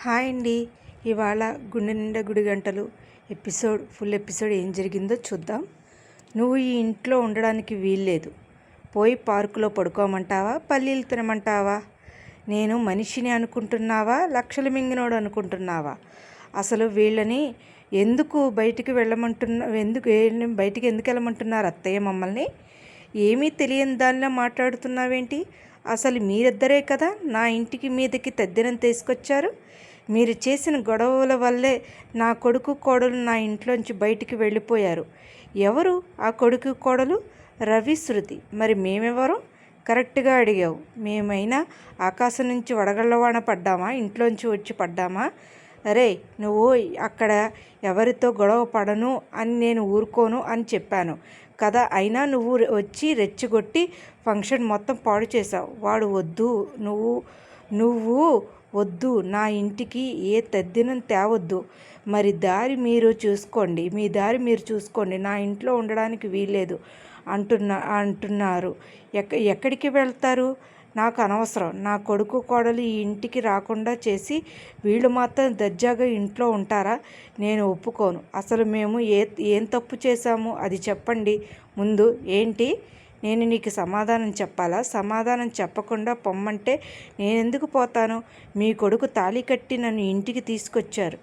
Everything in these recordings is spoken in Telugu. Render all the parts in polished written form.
హాయ్ అండి. ఇవాళ గుండె నిండా గుడి గంటలు ఫుల్ ఎపిసోడ్ ఏం జరిగిందో చూద్దాం. నువ్వు ఈ ఇంట్లో ఉండడానికి వీల్లేదు. పోయి పార్కులో పడుకోమంటావా, పల్లీలు తినమంటావా? నేను మనిషిని అనుకుంటున్నావా, లక్షలు మింగినోడు అనుకుంటున్నావా? అసలు వీళ్ళని ఎందుకు బయటికి బయటికి ఎందుకు వెళ్ళమంటున్నారు అత్తయ్య మమ్మల్ని? ఏమీ తెలియని దానిలో మాట్లాడుతున్నావేంటి? అసలు మీరిద్దరే కదా నా ఇంటికి మీదకి తద్దినం తీసుకొచ్చారు. మీరు చేసిన గొడవల వల్లే నా కొడుకు కోడలు నా ఇంట్లోంచి బయటికి వెళ్ళిపోయారు. ఎవరు ఆ కొడుకు కోడలు? రవి, శృతి. మరి మేమెవరు? కరెక్ట్గా అడిగావు. మేమైనా ఆకాశం నుంచి వడగళ్ళవాన పడ్డామా? ఇంట్లోంచి వచ్చి పడ్డామా? అరే, నువ్వు అక్కడ ఎవరితో గొడవ పడను అని నేను ఊరుకోను అని చెప్పాను కదా. అయినా నువ్వు వచ్చి రెచ్చగొట్టి ఫంక్షన్ మొత్తం పాడు చేశావు. వాడు వద్దు, నువ్వు వద్దు, నా ఇంటికి ఏ తద్దినం తేవద్దు. మరి దారి మీరు చూసుకోండి, నా ఇంట్లో ఉండడానికి వీల్లేదు అంటున్నారు. ఎక్కడికి వెళ్తారు? నాకు అనవసరం. నా కొడుకు కోడలు ఈ ఇంటికి రాకుండా చేసి వీళ్ళు మాత్రం దర్జాగా ఇంట్లో ఉంటారా? నేను ఒప్పుకోను. అసలు మేము ఏం తప్పు చేశాము అది చెప్పండి ముందు. ఏంటి? నేను నీకు సమాధానం చెప్పాలా? సమాధానం చెప్పకుండా పొమ్మంటే నేనెందుకు పోతాను? మీ కొడుకు తాళి కట్టి నన్ను ఇంటికి తీసుకొచ్చారు.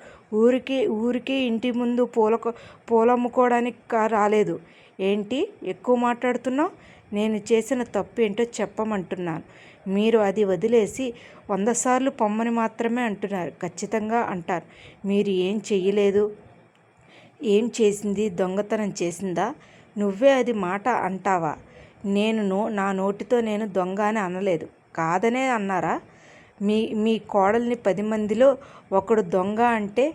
ఊరికే ఇంటి ముందు పూలమ్ముకోవడానికి రాలేదు. ఏంటి ఎక్కువ మాట్లాడుతున్నావు? నేను చేసిన తప్పు ఏంటో చెప్పమంటున్నాను. మీరు అది వదిలేసి 100 సార్లు పొమ్మని మాత్రమే అంటున్నారు. ఖచ్చితంగా అంటారు. మీరు ఏం చెయ్యలేదు. ఏం చేసింది? దొంగతనం చేసిందా? నువ్వే అది మాట అంటావా? నా నోటితో నేను దొంగ అని అనలేదు. కాదనే అన్నారా? మీ కోడల్ని 10 మందిలో ఒకడు దొంగ అంటే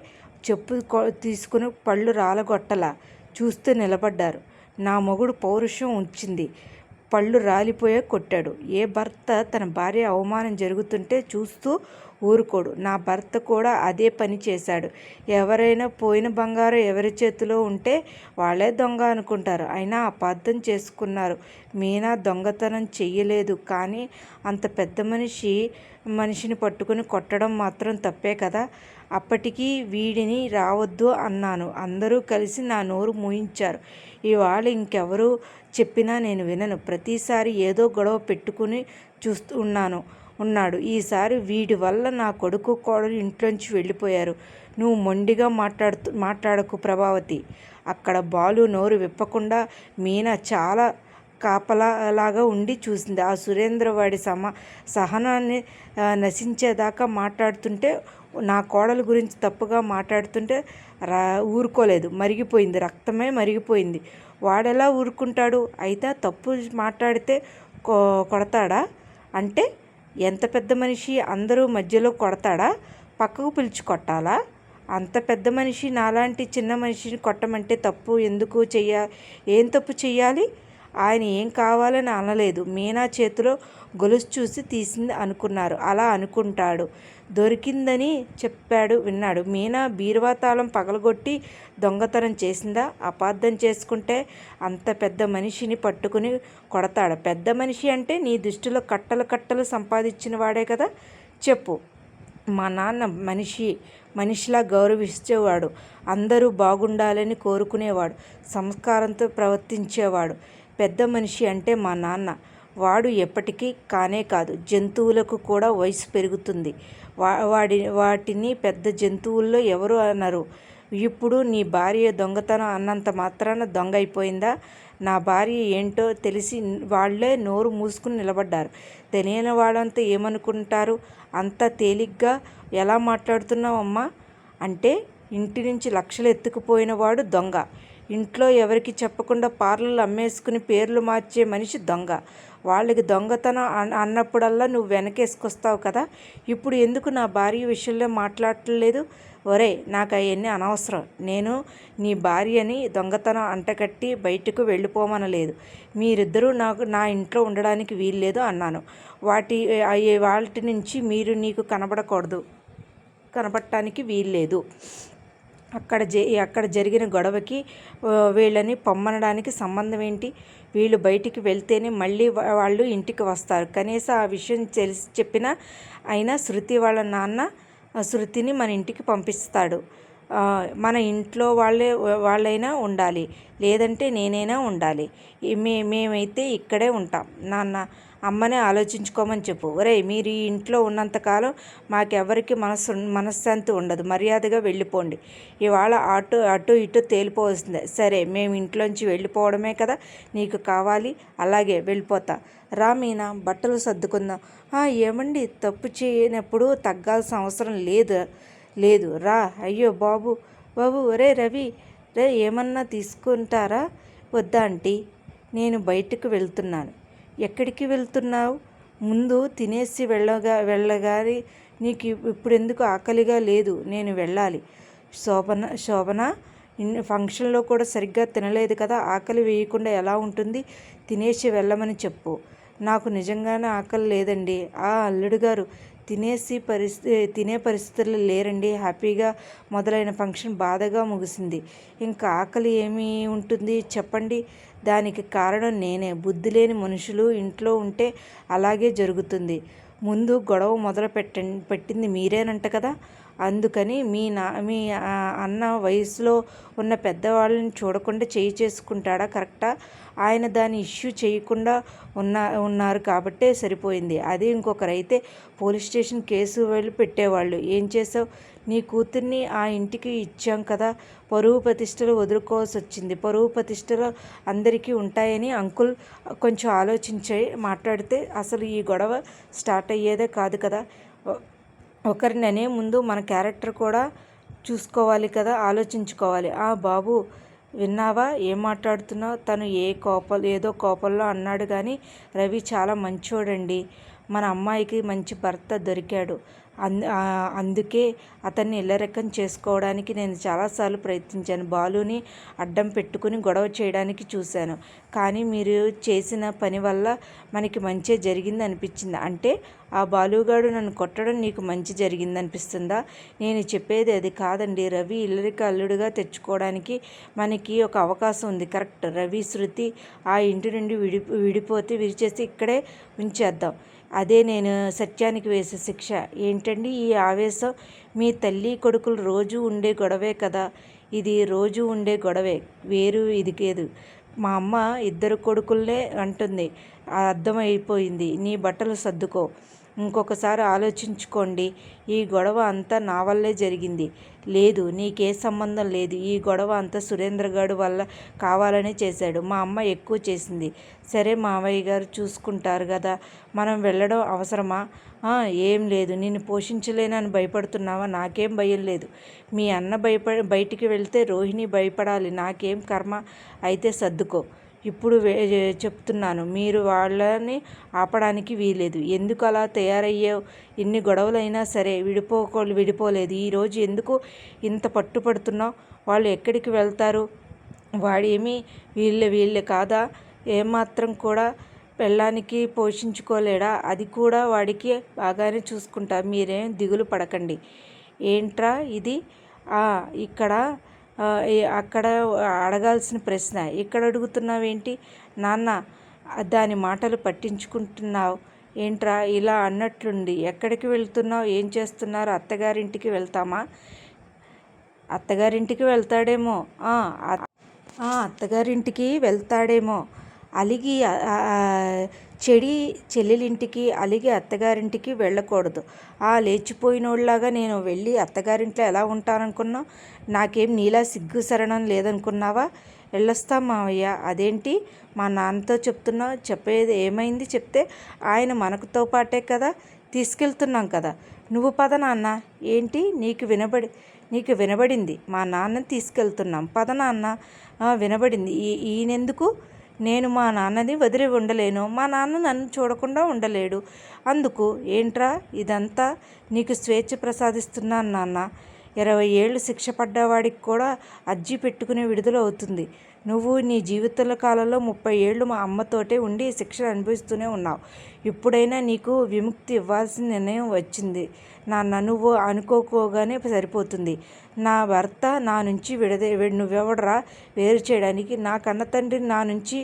చెప్పు తీసుకుని పళ్ళు రాలగొట్టలా చూస్తూ నిలబడ్డారు. నా మొగుడు పౌరుషం ఉంచింది. పళ్ళు రాలిపోయే కొట్టాడు. ఏ భర్త తన భార్య అవమానం జరుగుతుంటే చూస్తూ ఊరుకోడు. నా భర్త కూడా అదే పని చేశాడు. ఎవరైనా పోయిన బంగారం ఎవరి చేతిలో ఉంటే వాళ్ళే దొంగ అనుకుంటారు. అయినా అపార్థం చేసుకున్నారు. మీనా దొంగతనం చెయ్యలేదు. కానీ అంత పెద్ద మనిషిని పట్టుకుని కొట్టడం మాత్రం తప్పే కదా. అప్పటికి వీడిని రావద్దు అన్నాను. అందరూ కలిసి నా నోరు మూయించారు. ఇవాళ ఇంకెవరు చెప్పినా నేను వినను. ప్రతిసారి ఏదో గొడవ పెట్టుకుని ఉన్నాడు. ఈసారి వీడి వల్ల నా కొడుకు కోడలు ఇంట్లోంచి వెళ్ళిపోయారు. నువ్వు మొండిగా మాట్లాడకు ప్రభావతి. అక్కడ బాలు నోరు విప్పకుండా మీనా చాలా కాపలాగా ఉండి చూసింది. ఆ సురేంద్ర వాడి సహనాన్ని నశించేదాకా మాట్లాడుతుంటే, నా కోడల గురించి తప్పుగా మాట్లాడుతుంటే ఊరుకోలేదు. మరిగిపోయింది, రక్తమే మరిగిపోయింది. వాడెలా ఊరుకుంటాడు? అయితే తప్పు మాట్లాడితే కొడతాడా? అంటే ఎంత పెద్ద మనిషి? అందరూ మధ్యలో కొడతాడా? పక్కకు పిలిచి కొట్టాలా? అంత పెద్ద మనిషి నాలాంటి చిన్న మనిషిని కొట్టమంటే ఏం తప్పు చెయ్యాలి? ఆయన ఏం కావాలని అనలేదు. మీనా చేతిలో గొలుసు చూసి తీసింది అనుకున్నారు. అలా అనుకుంటాడు. దొరికిందని చెప్పాడు విన్నాడు. మీనా బీరువా తాళం పగలగొట్టి దొంగతనం చేసిందా? అపార్థం చేసుకుంటే అంత పెద్ద మనిషిని పట్టుకుని కొడతాడు. పెద్ద మనిషి అంటే నీ దృష్టిలో కట్టలు సంపాదించిన వాడే కదా. చెప్పు. మా నాన్న మనిషిలా గౌరవించేవాడు. అందరూ బాగుండాలని కోరుకునేవాడు. సంస్కారంతో ప్రవర్తించేవాడు. పెద్ద మనిషి అంటే మా నాన్న. వాడు ఎప్పటికీ కానే కాదు. జంతువులకు కూడా వయసు పెరుగుతుంది. వాటిని పెద్ద జంతువుల్లో ఎవరు అనరు. ఇప్పుడు నీ భార్య దొంగతనం అన్నంత మాత్రాన దొంగ అయిపోయిందా? నా భార్య ఏంటో తెలిసి వాళ్ళే నోరు మూసుకుని నిలబడ్డారు. తెలియని వాళ్ళంతా ఏమనుకుంటారు? అంత తేలిగ్గా ఎలా మాట్లాడుతున్నావు అమ్మా? అంటే ఇంటి నుంచి లక్షలు ఎత్తుకుపోయిన వాడు దొంగ. ఇంట్లో ఎవరికి చెప్పకుండా పార్లర్లు అమ్మేసుకుని పేర్లు మార్చే మనిషి దొంగ. వాళ్ళకి దొంగతనం అన్నప్పుడల్లా నువ్వు వెనకేసుకొస్తావు కదా. ఇప్పుడు ఎందుకు నా భార్య విషయంలో మాట్లాడలేదు? ఒరే, నాకు అవన్నీ అనవసరం. నేను నీ భార్యని దొంగతనం అంటకట్టి బయటకు వెళ్ళిపోమనలేదు. మీరిద్దరూ నా ఇంట్లో ఉండడానికి వీల్లేదు అన్నాను. వాటి నుంచి మీరు నీకు కనబడటానికి వీల్లేదు. అక్కడ జరిగిన గొడవకి వీళ్ళని పొమ్మనడానికి సంబంధం ఏంటి? వీళ్ళు బయటికి వెళ్తేనే మళ్ళీ వాళ్ళు ఇంటికి వస్తారు. కనీసం ఆ విషయం తెలిసి చెప్పినా అయినా శృతి వాళ్ళ నాన్న శృతిని మన ఇంటికి పంపిస్తాడు. మన ఇంట్లో వాళ్ళైనా ఉండాలి, లేదంటే నేనైనా ఉండాలి. మేమైతే ఇక్కడే ఉంటాం. నాన్న అమ్మనే ఆలోచించుకోమని చెప్పు. ఒరేయ్, మీరు ఈ ఇంట్లో ఉన్నంతకాలం మాకెవరికి మనశ్శాంతి ఉండదు. మర్యాదగా వెళ్ళిపోండి. ఇవాళ అటు ఇటు తేలిపోవలసిందే. సరే, మేము ఇంట్లోంచి వెళ్ళిపోవడమే కదా నీకు కావాలి. అలాగే వెళ్ళిపోతా. రా మీనా, బట్టలు సర్దుకుందాం. ఏమండి, తప్పు చేయనప్పుడు తగ్గాల్సిన అవసరం లేదు రా. అయ్యో బాబు ఒరే రవి, ఏమన్నా తీసుకుంటారా? వద్దా ఆంటీ, నేను బయటకు వెళ్తున్నాను. ఎక్కడికి వెళ్తున్నావు? ముందు తినేసి వెళ్ళగాని నీకు ఇప్పుడెందుకు ఆకలిగా లేదు? నేను వెళ్ళాలి. శోభన ఫంక్షన్లో కూడా సరిగ్గా తినలేదు కదా, ఆకలి వేయకుండా ఎలా ఉంటుంది? తినేసి వెళ్ళమని చెప్పు. నాకు నిజంగానే ఆకలి లేదండి. అల్లుడు గారు తినే పరిస్థితుల్లో లేరండి. హ్యాపీగా మొదలైన ఫంక్షన్ బాధగా ముగిసింది. ఇంకా ఆకలి ఏమి ఉంటుంది చెప్పండి? దానికి కారణం నేనే. బుద్ధి లేని మనుషులు ఇంట్లో ఉంటే అలాగే జరుగుతుంది. ముందు గొడవ పెట్టింది మీరేనంట కదా. అందుకని మీ అన్న వయసులో ఉన్న పెద్దవాళ్ళని చూడకుండా చేయి చేసుకుంటాడా? కరెక్టా? ఆయన దాన్ని ఇష్యూ చేయకుండా ఉన్నారు కాబట్టే సరిపోయింది. అదే ఇంకొకరైతే పోలీస్ స్టేషన్ కేసు పెట్టేవాళ్ళు. ఏం చేసావు? నీ కూతుర్ని ఆ ఇంటికి ఇచ్చాం కదా, పరువు ప్రతిష్టలు వదులుకోవాల్సి వచ్చింది. పరువు ప్రతిష్టలు అందరికీ ఉంటాయని అంకుల్ కొంచెం ఆలోచించి మాట్లాడితే అసలు ఈ గొడవ స్టార్ట్ అయ్యేదే కాదు కదా. ఒకరిని అనే ముందు మన క్యారెక్టర్ కూడా చూసుకోవాలి కదా, ఆలోచించుకోవాలి. బాబు, విన్నావా ఏం మాట్లాడుతున్నావు? తను ఏదో కోపంలో అన్నాడు కానీ రవి చాలా మంచోడండి. మన అమ్మాయికి మంచి భర్త దొరికాడు. అందుకే అతన్ని ఇల్లరికం చేసుకోవడానికి నేను చాలాసార్లు ప్రయత్నించాను. బాలుని అడ్డం పెట్టుకుని గొడవ చేయడానికి చూశాను. కానీ మీరు చేసిన పని వల్ల మనకి మంచి జరిగింది అనిపించింది. అంటే ఆ బాలుగాడు నన్ను కొట్టడం నీకు మంచి జరిగింది అనిపిస్తుందా? నేను చెప్పేది అది కాదండి. రవి ఇల్లరిక అల్లుడుగా తెచ్చుకోవడానికి మనకి ఒక అవకాశం ఉంది. కరెక్ట్. రవి శృతి ఆ ఇంటి నుండి విడిచేసి ఇక్కడే ఉంచేద్దాం. అదే నేను సత్యానికి వేసే శిక్ష. ఏంటండి ఈ ఆవేశం? మీ తల్లి కొడుకులు రోజు ఉండే గొడవే కదా ఇది. రోజు ఉండే గొడవే, వేరు ఇది లేదు. మా అమ్మ ఇద్దరు కొడుకులనే అంటుంది. అర్థమైపోయింది. నీ బట్టలు సర్దుకో. ఇంకొకసారి ఆలోచించుకోండి. ఈ గొడవ అంతా నా వల్లే జరిగింది. లేదు, నీకే సంబంధం లేదు. ఈ గొడవ అంతా సురేంద్రగాడు వల్ల కావాలనే చేశాడు. మా అమ్మ ఎక్కువ చేసింది. సరే, మావయ్య గారు చూసుకుంటారు కదా, మనం వెళ్ళడం అవసరమా? ఏం లేదు. నిన్ను పోషించలేనని భయపడుతున్నావా? నాకేం భయం లేదు. మీ అన్న బయటికి వెళ్తే రోహిణి భయపడాలి. నాకేం కర్మ? అయితే సర్దుకో. ఇప్పుడు చెప్తున్నాను, మీరు వాళ్ళని ఆపడానికి వీలేదు. ఎందుకు అలా తయారయ్యావు? ఎన్ని గొడవలైనా సరే విడిపోలేదు. ఈరోజు ఎందుకు ఇంత పట్టుపడుతున్నావు? వాళ్ళు ఎక్కడికి వెళ్తారు? వాడేమి వీళ్ళే కాదా? ఏమాత్రం కూడా పెళ్ళానికి పోషించుకోలేడా? అది కూడా వాడికి బాగానే చూసుకుంటా. మీరేం దిగులు పడకండి. ఏంట్రా ఇది? ఇక్కడ అక్కడ అడగాల్సిన ప్రశ్న ఇక్కడ అడుగుతున్నావేంటి? నాన్న, దాని మాటలు పట్టించుకుంటున్నావు ఏంట్రా? ఇలా అన్నట్లుండి ఎక్కడికి వెళ్తున్నావు? ఏం చేస్తున్నారు? అత్తగారింటికి వెళ్తామా? అత్తగారింటికి వెళ్తాడేమో. అత్తగారింటికి వెళ్తాడేమో. అలిగి చెల్లెలింటికి అలిగి అత్తగారింటికి వెళ్ళకూడదు. లేచిపోయినోళ్ళలాగా నేను వెళ్ళి అత్తగారింట్లో ఎలా ఉంటాననుకున్నావు? నాకేం నీలా సిగ్గు శరణం లేదనుకున్నావా? వెళ్ళొస్తాం మావయ్య. అదేంటి మా నాన్నతో చెప్తున్నావు? చెప్పేది ఏమైంది చెప్తే? ఆయన మనకుతో పాటే కదా తీసుకెళ్తున్నాం కదా. నువ్వు పద నాన్న. ఏంటి నీకు వినబడింది? మా నాన్నని తీసుకెళ్తున్నాం పద నాన్న. వినబడింది. ఈయనెందుకు? నేను మా నాన్నని వదిలి ఉండలేను. మా నాన్న నన్ను చూడకుండా ఉండలేడు. అందుకు. ఏంట్రా ఇదంతా? నీకు స్వేచ్ఛ ప్రసాదిస్తున్నాను నాన్న. 20 ఏళ్ళు శిక్ష పడ్డవాడికి కూడా అర్జీ పెట్టుకుని విడుదల అవుతుంది. నువ్వు నీ జీవితాల కాలంలో 30 ఏళ్ళు మా అమ్మతోటే ఉండి శిక్షను అనుభవిస్తూనే ఉన్నావు. ఇప్పుడైనా నీకు విముక్తి ఇవ్వాల్సిన నిర్ణయం వచ్చింది నాన్న. నువ్వు అనుకోగానే సరిపోతుంది. నా భర్త నా నుంచి నువ్వెవడరా వేరు చేయడానికి? నా కన్న తండ్రిని నా నుంచి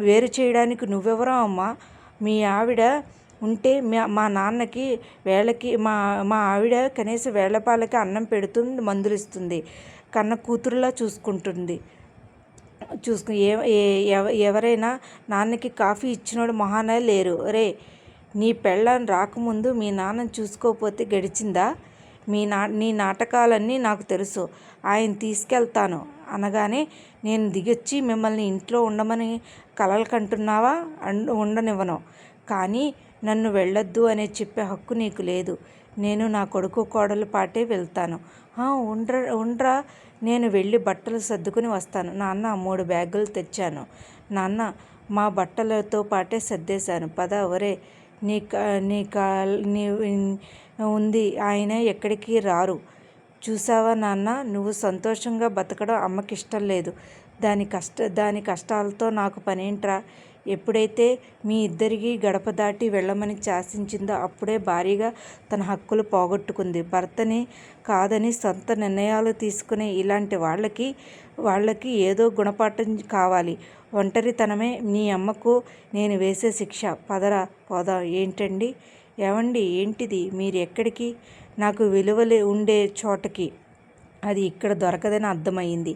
వేరు చేయడానికి నువ్వెవరా అమ్మా? మీ ఆవిడ ఉంటే మా నాన్నకి వేళకి మా ఆవిడ కనీసం వేళపాలకి అన్నం పెడుతుంది, మందులు ఇస్తుంది, కన్న కూతురులా చూసుకుంటుంది. ఎవరైనా నాన్నకి కాఫీ ఇచ్చినోడు మొహానే లేరు. రే, నీ పెళ్ళాన్ని రాకముందు మీ నాన్నని చూసుకోకపోతే గడిచిందా? నీ నాటకాలన్నీ నాకు తెలుసు. ఆయన తీసుకెళ్తాను అనగానే నేను దిగొచ్చి మిమ్మల్ని ఇంట్లో ఉండమని కలలు కంటున్నావా? ఉండనివ్వను. కానీ నన్ను వెళ్ళొద్దు అనే చెప్పే హక్కు నీకు లేదు. నేను నా కొడుకు కోడలు పాటే వెళ్తాను. ఉండ్రా, నేను వెళ్ళి బట్టలు సర్దుకుని వస్తాను. నాన్న 3 బ్యాగులు తెచ్చాను. నాన్న, మా బట్టలతో పాటే సర్దేశాను. పద. ఒరే, నీ ఉంది. ఆయన ఎక్కడికి రారు. చూసావా నాన్న, నువ్వు సంతోషంగా బతకడం అమ్మకిష్టం లేదు. దాని కష్టాలతో నాకు పనేంట్రా? ఎప్పుడైతే మీ ఇద్దరికీ గడప దాటి వెళ్ళమని శాసించిందో అప్పుడే భారీగా తన హక్కులు పోగొట్టుకుంది. భర్తని కాదని సొంత నిర్ణయాలు తీసుకునే ఇలాంటి వాళ్ళకి ఏదో గుణపాఠం కావాలి. ఒంటరితనమే నీ అమ్మకు నేను వేసే శిక్ష. పదరా పోదాం. ఏంటండి? ఏవండి, ఏంటిది? మీరు ఎక్కడికి? నాకు విలువలు ఉండే చోటకి. అది ఇక్కడ దొరకదని అర్థమయ్యింది.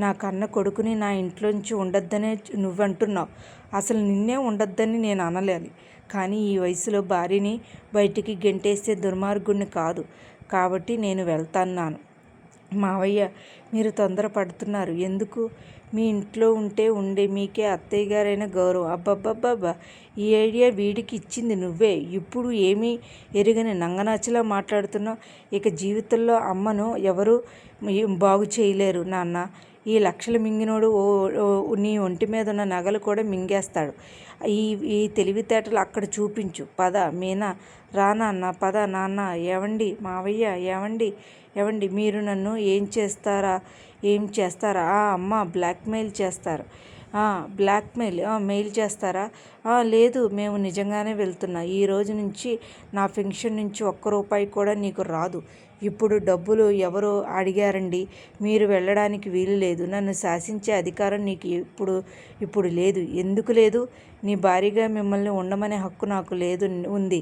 నా కన్న కొడుకుని నా ఇంట్లోంచి ఉండొద్దనే నువ్వంటున్నావు. అసలు నిన్నే ఉండొద్దని నేను అనలేదు. కానీ ఈ వయసులో భార్యని బయటికి గెంటేసే దుర్మార్గుణ్ణి కాదు. కాబట్టి నేను వెళ్తున్నాను. మావయ్య, మీరు తొందరపడుతున్నారు ఎందుకు? మీ ఇంట్లో ఉండే మీకే అత్తయ్య గారైన గౌరవం. అబ్బబ్బబ్బబ్బా, ఈ ఐడియా వీడికి ఇచ్చింది నువ్వే. ఇప్పుడు ఏమీ ఎరుగని నంగనాచిలా మాట్లాడుతున్నావు. ఇక జీవితంలో అమ్మను ఎవరు బాగు చేయలేరు నాన్న. ఈ లక్షలు మింగినోడు నీ ఒంటి మీద ఉన్న నగలు కూడా మింగేస్తాడు. ఈ తెలివితేటలు అక్కడ చూపించు. పద మీనా, రా నాన్న, పద నాన్న. ఏవండి మావయ్య, ఏవండి మీరు నన్ను ఏం చేస్తారా? అమ్మ బ్లాక్మెయిల్ చేస్తారు. మెయిల్ చేస్తారా? లేదు, మేము నిజంగానే వెళ్తున్నా. ఈ రోజు నుంచి నా పెన్షన్ నుంచి ₹1 కూడా నీకు రాదు. ఇప్పుడు డబ్బులు ఎవరో అడిగారండి. మీరు వెళ్ళడానికి వీలు లేదు. నన్ను శాసించే అధికారం నీకు ఇప్పుడు లేదు. ఎందుకు లేదు? నీ భార్యగా మిమ్మల్ని ఉండమనే హక్కు నాకు ఉంది.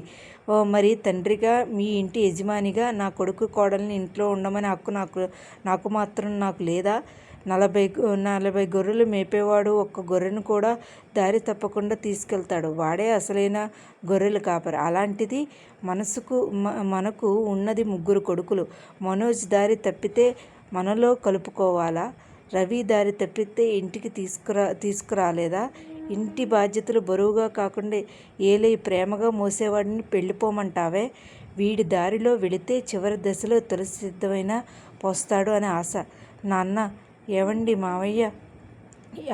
మరి తండ్రిగా, మీ ఇంటి యజమానిగా నా కొడుకు కోడల్ని ఇంట్లో ఉండమనే హక్కు నాకు లేదా? 40 గొర్రెలు మేపేవాడు ఒక్క గొర్రెను కూడా దారి తప్పకుండా తీసుకెళ్తాడు. వాడే అసలైన గొర్రెలు కాపరి. అలాంటిది మనకు ఉన్నది 3 కొడుకులు. మనోజ్ దారి తప్పితే మనలో కలుపుకోవాలా? రవి దారి తప్పితే ఇంటికి తీసుకురాలేదా? ఇంటి బాధ్యతలు బరువుగా కాకుండా ఏలై ప్రేమగా మోసేవాడిని పెళ్ళిపోమంటావే? వీడి దారిలో వెళితే చివరి దశలో తులసి సిద్ధమైన పోస్తాడు అని ఆశ. నాన్న, ఏవండి మావయ్య,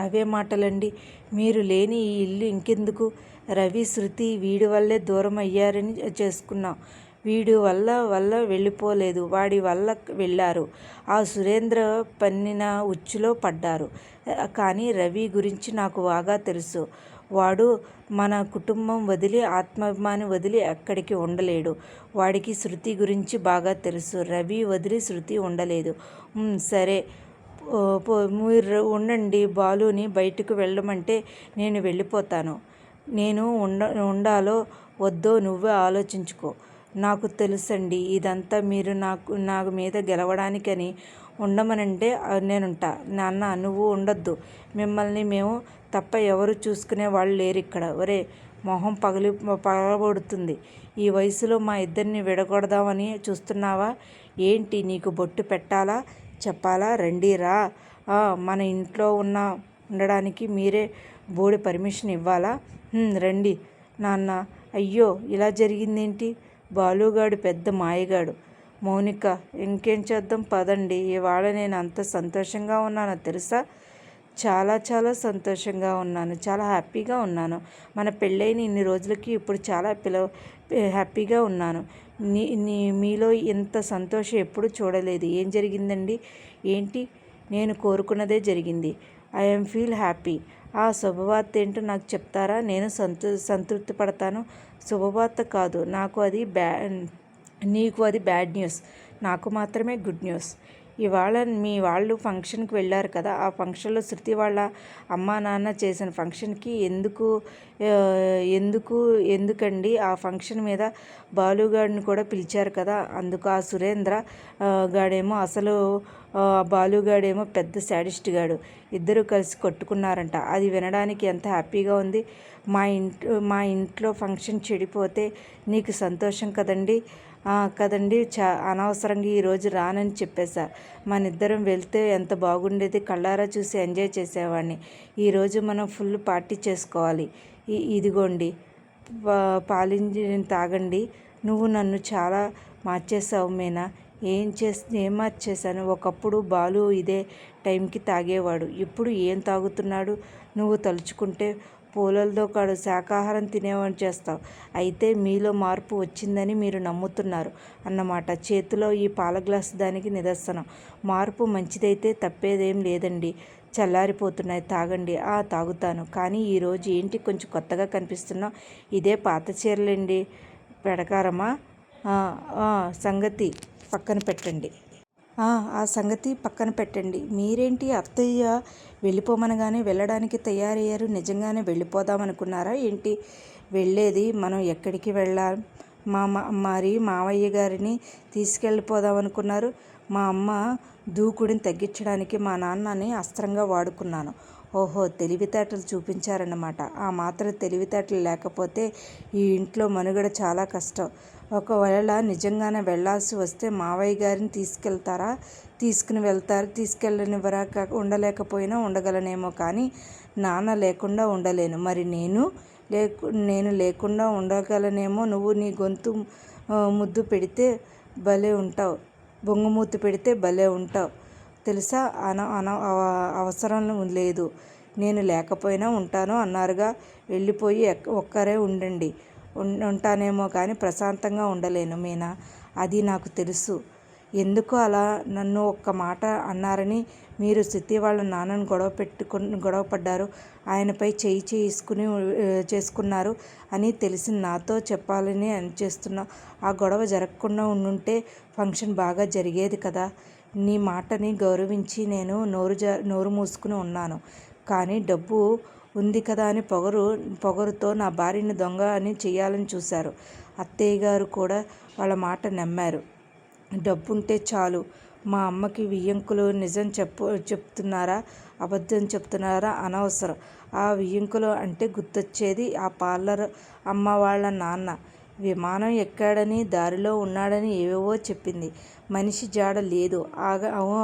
అవే మాటలండి. మీరు లేని ఈ ఇల్లు ఇంకెందుకు? రవి, శృతి వీడి వల్లే దూరం అయ్యారని చేసుకున్నాం. వీడి వల్ల వెళ్ళిపోలేదు, వాడి వల్ల వెళ్ళారు. ఆ సురేంద్ర పన్నిన ఉచ్చులో పడ్డారు. కానీ రవి గురించి నాకు బాగా తెలుసు. వాడు మన కుటుంబం వదిలి, ఆత్మాభిమాని వదిలి ఎక్కడికి ఉండలేడు. వాడికి శృతి గురించి బాగా తెలుసు. రవి వదిలి శృతి ఉండలేదు. సరే, మీరు ఉండండి. బాలుని బయటకు వెళ్ళమంటే నేను వెళ్ళిపోతాను. నేను ఉండాలో వద్దో నువ్వే ఆలోచించుకో. నాకు తెలుసండి, ఇదంతా మీరు నాకు మీద గెలవడానికని. ఉండమనంటే నేనుంటా. నాన్న, నువ్వు ఉండొద్దు. మిమ్మల్ని మేము తప్ప ఎవరు చూసుకునే వాళ్ళు లేరు ఇక్కడ. ఒరే, మొహం పగలబడుతుంది. ఈ వయసులో మా ఇద్దరిని విడగొడదామని చూస్తున్నావా ఏంటి? నీకు బొట్టు పెట్టాలా, చెప్పాలా? రండి రా. మన ఇంట్లో ఉండడానికి మీరే బోడి పర్మిషన్ ఇవ్వాలా? రండి నాన్న. అయ్యో, ఇలా జరిగిందేంటి? బాలుగాడు పెద్ద మాయగాడు. మౌనిక, ఇంకేం చేద్దాం పదండి. ఇవాళ నేను అంత సంతోషంగా ఉన్నానో తెలుసా? చాలా చాలా సంతోషంగా ఉన్నాను. చాలా హ్యాపీగా ఉన్నాను. మన పెళ్ళైన ఇన్ని రోజులకి ఇప్పుడు చాలా హ్యాపీగా ఉన్నాను. మీలో ఇంత సంతోషం ఎప్పుడు చూడలేదు. ఏం జరిగిందండి? ఏంటి? నేను కోరుకున్నదే జరిగింది. I'm feel happy. ఆ శుభవార్త ఏంటో నాకు చెప్తారా? నేను సంతృప్తి పడతాను. శుభవార్త కాదు, నీకు అది బ్యాడ్ న్యూస్. నాకు మాత్రమే గుడ్ న్యూస్. ఇవాళ మీ వాళ్ళు ఫంక్షన్కి వెళ్ళారు కదా, ఆ ఫంక్షన్లో శృతి వాళ్ళ అమ్మా నాన్న చేసిన ఫంక్షన్కి ఎందుకండి ఆ ఫంక్షన్ మీద బాలుగాడిని కూడా పిలిచారు కదా, అందుకు ఆ సురేంద్ర గాడేమో అసలు బాలుగాడేమో పెద్ద శాడిస్ట్ గాడు, ఇద్దరు కలిసి కొట్టుకున్నారంట. అది వినడానికి ఎంత హ్యాపీగా ఉంది. మా ఇంట్లో ఫంక్షన్ చెడిపోతే నీకు సంతోషం కదండి. అనవసరంగా ఈరోజు రానని చెప్పేశా. మనిద్దరం వెళ్తే ఎంత బాగుండేది, కళ్ళారా చూసి ఎంజాయ్ చేసేవాడిని. ఈరోజు మనం ఫుల్ పార్టీ చేసుకోవాలి. ఇదిగోండి పాలించి తాగండి. నువ్వు నన్ను చాలా మార్చేసావు మీనా. ఏం మార్చేశాను? ఒకప్పుడు బాలు ఇదే టైంకి తాగేవాడు, ఇప్పుడు ఏం తాగుతున్నాడు? నువ్వు తలుచుకుంటే పూలలతో కాడు శాకాహారం తినేవాడిని చేస్తావు. అయితే మీలో మార్పు వచ్చిందని మీరు నమ్ముతున్నారు అన్నమాట. చేతిలో ఈ పాల గ్లాసు దానికి నిదర్శనం. మార్పు మంచిదైతే తప్పేదేం లేదండి. చల్లారిపోతున్నాయి, తాగండి. తాగుతాను. కానీ ఈరోజు ఏంటి కొంచెం కొత్తగా కనిపిస్తున్నావు? ఇదే పాత చీరలేండి పెడకారమా? సంగతి పక్కన పెట్టండి. ఆ సంగతి పక్కన పెట్టండి. మీరేంటి అత్తయ్య వెళ్ళిపోమనగానే వెళ్ళడానికి తయారయ్యారు? నిజంగానే వెళ్ళిపోదామనుకున్నారా ఏంటి? వెళ్ళేది మనం ఎక్కడికి వెళ్ళాలి? మరి మావయ్య గారిని తీసుకెళ్ళిపోదామనుకున్నారు. మా అమ్మ దూకుడిని తగ్గించడానికి మా నాన్నని అస్త్రంగా వాడుకున్నాను. ఓహో, తెలివితేటలు చూపించారన్నమాట. ఆ మాత్రం తెలివితేటలు లేకపోతే ఈ ఇంట్లో మనుగడ చాలా కష్టం. ఒకవేళ నిజంగానే వెళ్ళాల్సి వస్తే మావయ్య గారిని తీసుకెళ్ళనివ్వరా? ఉండలేకపోయినా ఉండగలనేమో, కానీ నాన్న లేకుండా ఉండలేను. మరి నేను లేకుండా ఉండగలనేమో. నువ్వు నీ గొంతు ముద్దు పెడితే భలే ఉంటావు, బొంగుమూతి పెడితే భలే ఉంటావు తెలుసా. అవసరం లేదు. నేను లేకపోయినా ఉంటాను అన్నారుగా. వెళ్ళిపోయి ఒక్కరే ఉండండి. ఉంటానేమో కానీ ప్రశాంతంగా ఉండలేను మీనా. అది నాకు తెలుసు. ఎందుకు అలా నన్ను ఒక్క మాట అన్నారని మీరు శృతి వాళ్ళ నాన్నను గొడవపడ్డారు, ఆయనపై చేసుకున్నారు అని తెలిసి నాతో చెప్పాలని చేస్తున్నా. ఆ గొడవ జరగకుండా ఉండుంటే ఫంక్షన్ బాగా జరిగేది కదా. నీ మాటని గౌరవించి నేను నోరు మూసుకుని ఉన్నాను. కానీ డబ్బు ఉంది కదా అని పొగరుతో నా భార్యని దొంగ అని చేయాలని చూశారు. అత్తయ్య గారు కూడా వాళ్ళ మాట నమ్మారు. డబ్బుంటే చాలు. మా అమ్మకి వియ్యంకులు నిజం చెప్తున్నారా అబద్ధం చెప్తున్నారా అనవసరం. ఆ వియ్యంకులు అంటే గుర్తొచ్చేది ఆ పార్లర్ అమ్మ వాళ్ళ నాన్న. విమానం ఎక్కాడని, దారిలో ఉన్నాడని ఏవేవో చెప్పింది. మనిషి జాడ లేదు.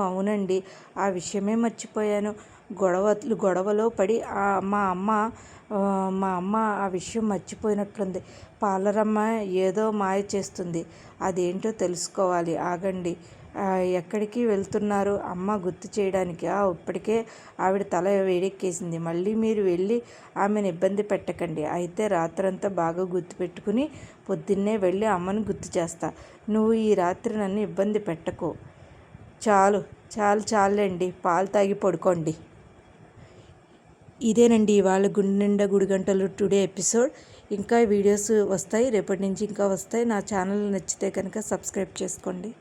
అవునండి, ఆ విషయమే మర్చిపోయాను. గొడవలో పడి మా అమ్మ ఆ విషయం మర్చిపోయినట్లుంది. పార్లరమ్మ ఏదో మాయ చేస్తుంది. అదేంటో తెలుసుకోవాలి. ఆగండి. ఎక్కడికి వెళ్తున్నారు? అమ్మ గుర్తు చేయడానికి. ఇప్పటికే ఆవిడ తల వేడెక్కేసింది. మళ్ళీ మీరు వెళ్ళి ఆమెను ఇబ్బంది పెట్టకండి. అయితే రాత్రంతా బాగా గుర్తుపెట్టుకుని పొద్దున్నే వెళ్ళి అమ్మను గుర్తు చేస్తా. నువ్వు ఈ రాత్రి నన్ను ఇబ్బంది పెట్టకు. చాలండి, పాలు తాగి పడుకోండి. ఇదేనండి ఇవాళ గుండె నిండా గుడిగంటలు టుడే ఎపిసోడ్. ఇంకా వీడియోస్ వస్తాయి, రేపటి నుంచి ఇంకా వస్తాయి. నా ఛానల్ నచ్చితే కనుక సబ్స్క్రైబ్ చేసుకోండి.